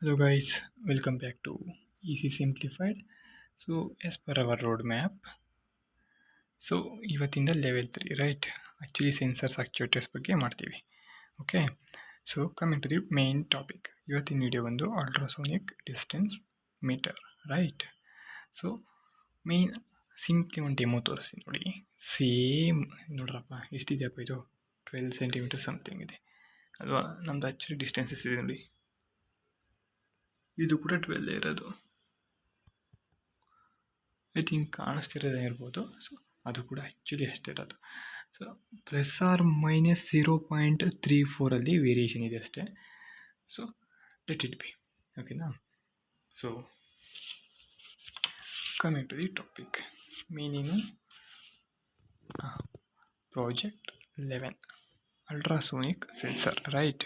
Hello guys, welcome back to Easy Simplified. So as per our roadmap, so ಇವತ್ತಿಂದ level 3 right. Actually sensors actuators ಬಗ್ಗೆ ಮಾಡ್ತೀವಿ. Okay, so coming to the main topic. ಇವತ್ತಿನ video ಒಂದು ultrasonic distance meter right. So main simply ಒಂದು demo ತೋರಿಸ್ತೀನಿ ನೋಡಿ. Same ನೋಡ್ರಪ್ಪ, ಎಷ್ಟಿದೆಯಪ್ಪ ಇದು 12 ಸೆಂಟಿಮೀಟರ್ ಸಮಥಿಂಗ್ ಇದೆ ಅಲ್ವಾ. ನಮ್ದು ಆ್ಯಕ್ಚುಲಿ ಡಿಸ್ಟೆನ್ಸಸ್ ಇದೆ ನೋಡಿ, ಇದು ಕೂಡ 12 ಇರೋದು. ಐ ಥಿಂಕ್ ಕಾಣಿಸ್ತಿರೋದೇ ಇರ್ಬೋದು. ಸೊ ಅದು ಕೂಡ ಆ್ಯಕ್ಚುಲಿ ಅಷ್ಟೇ ಇರೋದು. ಸೊ ±0.34 ವೇರಿಯೇಷನ್ ಇದೆ ಅಷ್ಟೇ. ಸೊ ಲೆಟ್ ಇಟ್ ಬಿ, ಓಕೆನಾ. So coming to the topic, ಮೇನೇನು project 11 ultrasonic sensor right.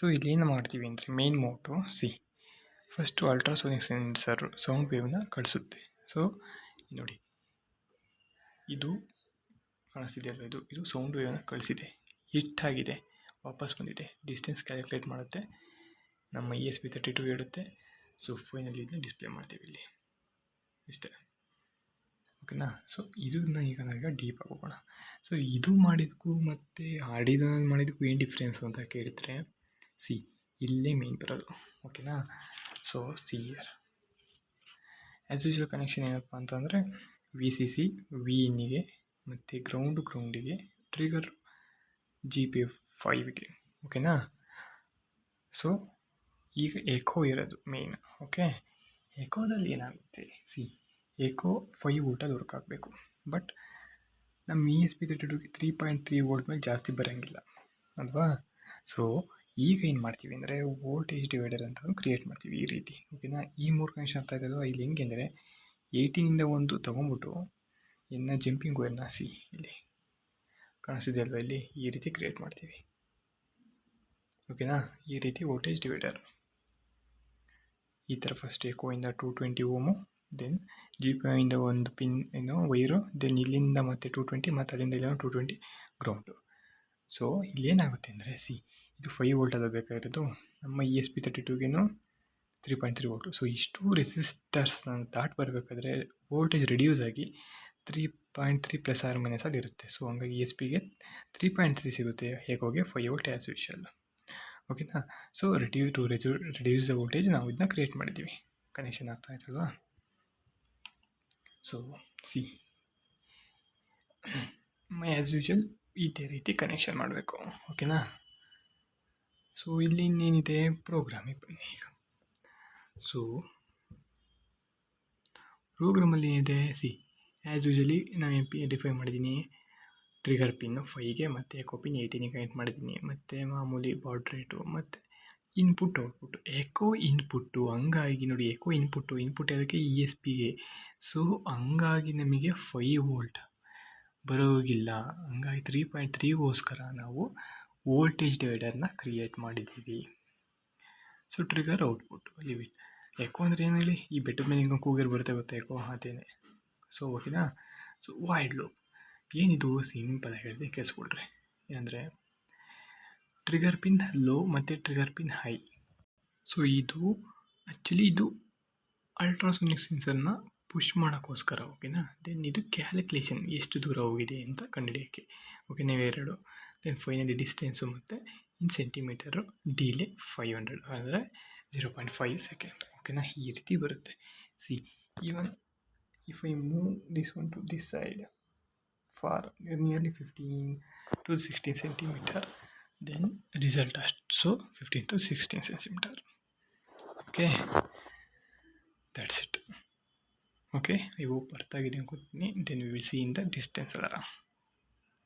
So ಇಲ್ಲೇನು ಮಾಡ್ತೀವಿ ಅಂದರೆ main motto first ultrasonic sensor sound ವೇವ್ನ ಕಳಿಸುತ್ತೆ. ಸೊ ನೋಡಿ, ಇದು ಕಾಣಿಸ್ತಿದೆಯಲ್ಲ, ಇದು ಸೌಂಡ್ ವೇವ್ನ ಕಳಿಸಿದೆ, ಹಿಟ್ಟಾಗಿದೆ, ವಾಪಸ್ ಬಂದಿದೆ, ಡಿಸ್ಟೆನ್ಸ್ ಕ್ಯಾಲ್ಕುಲೇಟ್ ಮಾಡುತ್ತೆ, ನಮ್ಮ ESP32 ಹೇಳುತ್ತೆ. ಸೊ ಫೈನಲಿ ಇದನ್ನ ಡಿಸ್ಪ್ಲೇ ಮಾಡ್ತೀವಿ ಇಲ್ಲಿ, ಇಷ್ಟೇ, ಓಕೆನಾ. ಸೊ ಇದನ್ನ ಈಗ ನಾವೀಗ ಡೀಪ್ ಆಗಿ ಹೋಗೋಣ. ಸೊ ಇದು ಮಾಡಿದ್ದಕ್ಕೂ ಮತ್ತು ಆಡಿಯೋನಲ್ಲಿ ಮಾಡಿದ್ದಕ್ಕೂ ಏನು ಡಿಫ್ರೆನ್ಸ್ ಅಂತ ಕೇಳಿದರೆ ಇಲ್ಲೇ ಮೇನ್ ಬರೋದು, ಓಕೆನಾ. So here as usual connection ಏನಪ್ಪ ಅಂತಂದರೆ VCC ವಿ ಇನ್ನಿಗೆ ಮತ್ತು ಗ್ರೌಂಡಿಗೆ, ಟ್ರಿಗರ್ GP5ಗೆ, ಓಕೆನಾ. ಸೊ ಈಗ ಎಕೋ ಇರೋದು ಮೇನ್. ಓಕೆ, ಎಕೋದಲ್ಲಿ ಏನಾಗುತ್ತೆ, ಎಕೋ 5 ವೋಲ್ಟಲ್ಲಿ ವರ್ಕ್ ಆಗಬೇಕು. ಬಟ್ ನಮ್ಮ ESP32ಗೆ 3.3 ವೋಲ್ಟ್ ಮೇಲೆ ಜಾಸ್ತಿ ಬರೋಂಗಿಲ್ಲ ಅಲ್ವಾ. ಸೊ ಈಗ ಏನು ಮಾಡ್ತೀವಿ ಅಂದರೆ ವೋಲ್ಟೇಜ್ ಡಿವೈಡರ್ ಅಂತ ಕ್ರಿಯೇಟ್ ಮಾಡ್ತೀವಿ ಈ ರೀತಿ, ಓಕೆನಾ. ಈ 3 ಕನೆಕ್ಷನ್ ಆಗ್ತಾ ಇದ್ದಲ್ಲ, ಇಲ್ಲಿ ಹೆಂಗೆ ಅಂದರೆ 18ಇಂದ ಒಂದು ತೊಗೊಂಬಿಟ್ಟು ಜಂಪಿಂಗ್ ವೈರ್ನ ಇಲ್ಲಿ ಕಾಣಿಸ್ತಿದೆಯಲ್ವ, ಇಲ್ಲಿ ಈ ರೀತಿ ಕ್ರಿಯೇಟ್ ಮಾಡ್ತೀವಿ, ಓಕೆನಾ. ಈ ರೀತಿ ವೋಲ್ಟೇಜ್ ಡಿವೈಡರ್ ಈ ಥರ ಫಸ್ಟ್ ಎಕೋಯಿಂದ 220 ಓಮು, ದೆನ್ GPIಯಿಂದ ಒಂದು ಪಿನ್ ವೈರು, ದೆನ್ ಇಲ್ಲಿಂದ ಮತ್ತೆ 220, ಮತ್ತು ಅಲ್ಲಿಂದ ಇಲ್ಲ 220 ಗ್ರೌಂಡು. ಸೊ ಇಲ್ಲೇನಾಗುತ್ತೆ ಅಂದರೆ ಇದು 5 ವೋಲ್ಟ್ ಅದ ಬೇಕಾಗಿರೋದು, ನಮ್ಮ ESP32ಗೇನು 3.3 ವೋಲ್ಟು. ಸೊ ಇಷ್ಟು ರೆಸಿಸ್ಟರ್ಸ್ನ ದಾಟ್ ಬರಬೇಕಾದ್ರೆ ವೋಲ್ಟೇಜ್ ರಿಡ್ಯೂಸ್ ಆಗಿ 3.3 ± ಅಲ್ಲಿ ಇರುತ್ತೆ. ಸೊ ಹಂಗಾಗಿ ESPಗೆ 3.3 ಸಿಗುತ್ತೆ, ಹೇಗೋಗಿ 5 ವೋಲ್ಟ್ ಆ್ಯಸ್ ಯೂಶುವಲ್, ಓಕೆನಾ. ಸೊ ರಿಡ್ಯೂಸ್ ದ ವೋಲ್ಟೇಜ್ ನಾವು ಇದನ್ನ ಕ್ರಿಯೇಟ್ ಮಾಡಿದ್ದೀವಿ, ಕನೆಕ್ಷನ್ ಆಗ್ತಾ ಇತ್ತಲ್ವಾ. ಸೊ ಆ್ಯಸ್ ಯೂಶುವಲ್ ಇದೇ ರೀತಿ ಕನೆಕ್ಷನ್ ಮಾಡಬೇಕು, ಓಕೆನಾ. ಸೊ ಇಲ್ಲಿ ಇನ್ನೇನಿದೆ, ಪ್ರೋಗ್ರಾಮಿಗೆ ಬನ್ನಿ ಈಗ. ಸೊ ಪ್ರೋಗ್ರಾಮಲ್ಲಿ ಏನಿದೆ, ಆ್ಯಸ್ ಯೂಶಲಿ ನಾನು ಡಿಫೈನ್ ಮಾಡಿದ್ದೀನಿ. ಟ್ರಿಗರ್ ಪಿನ್ನು 5ಗೆ ಮತ್ತು ಎಕೋ ಪಿನ್ 18ಗೆ ಕನೆಕ್ಟ್ ಮಾಡಿದ್ದೀನಿ, ಮತ್ತು ಮಾಮೂಲಿ ಬಾಡ್ ರೇಟು ಮತ್ತು ಇನ್ಪುಟ್ ಔಟ್ಪುಟ್. ಎಕೋ ಇನ್ಪುಟ್ಟು, ಹಂಗಾಗಿ ನೋಡಿ, ಎಕೋ ಇನ್ಪುಟ್ ಅದಕ್ಕೆ ESPಗೆ. ಸೊ ಹಂಗಾಗಿ ನಮಗೆ 5 ವೋಲ್ಟ್ ಬರೋಗಿಲ್ಲ, ಹಂಗಾಗಿ 3.3ಗೋಸ್ಕರ ನಾವು ವೋಲ್ಟೇಜ್ ಡಿವೈಡರ್ನ ಕ್ರಿಯೇಟ್ ಮಾಡಿದ್ದೀವಿ. So trigger output limit. Echo ಅಂದರೆ ಏನು ಹೇಳಿ, ಈ ಬೆಟ್ಟದ ಮೇಲೆ ಹಿಂಗೆ ಕೂಗರ್ ಬರುತ್ತೆ ಗೊತ್ತಾ, ಎಕೋ ಅದೇನೆ. ಸೊ ಓಕೆನಾ. ಸೊ ವೈಡ್ ಲೂಪ್ ಏನಿದು, ಸಿಂಪಲ್ ಆಗಿ ಹೇಳಿದೆ ಕೇಳಿಸ್ಕೊಳ್ರಿ. ಏನಂದರೆ ಟ್ರಿಗರ್ ಪಿನ್ ಲೋ ಮತ್ತು ಟ್ರಿಗರ್ ಪಿನ್ ಹೈ. ಸೊ ಇದು ಆ್ಯಕ್ಚುಲಿ ಇದು ಅಲ್ಟ್ರಾಸೋನಿಕ್ ಸೆನ್ಸರ್ನ ಪುಷ್ ಮಾಡೋಕ್ಕೋಸ್ಕರ, ಓಕೆನಾ. ದೆನ್ ಇದು ಕ್ಯಾಲ್ಕುಲೇಷನ್ ಎಷ್ಟು ದೂರ ಹೋಗಿದೆ ಅಂತ ಕಂಡುಹಿಡಿಯೋಕ್ಕೆ, ಓಕೆ, ನೀವೆರಡು. ದೆನ್ ಫೈನಲಿ ಡಿಸ್ಟೆನ್ಸು ಮತ್ತು ಇನ್ ಸೆಂಟಿಮೀಟರು, ಡಿಲೇ 500 ಅಂದರೆ 0.5 ಸೆಕೆಂಡ್, ಓಕೆನಾ. ಈ ರೀತಿ ಬರುತ್ತೆ. Even if I move this one to this side for nearly 15 to 16 centimeter, then result ಅಷ್ಟು 15 to 16 centimeter, okay. That's it, okay. I hope ಅರ್ಥ ಆಗಿದೆ ಅನ್ಕೋತೀನಿ. Then we will see in the distance alarm.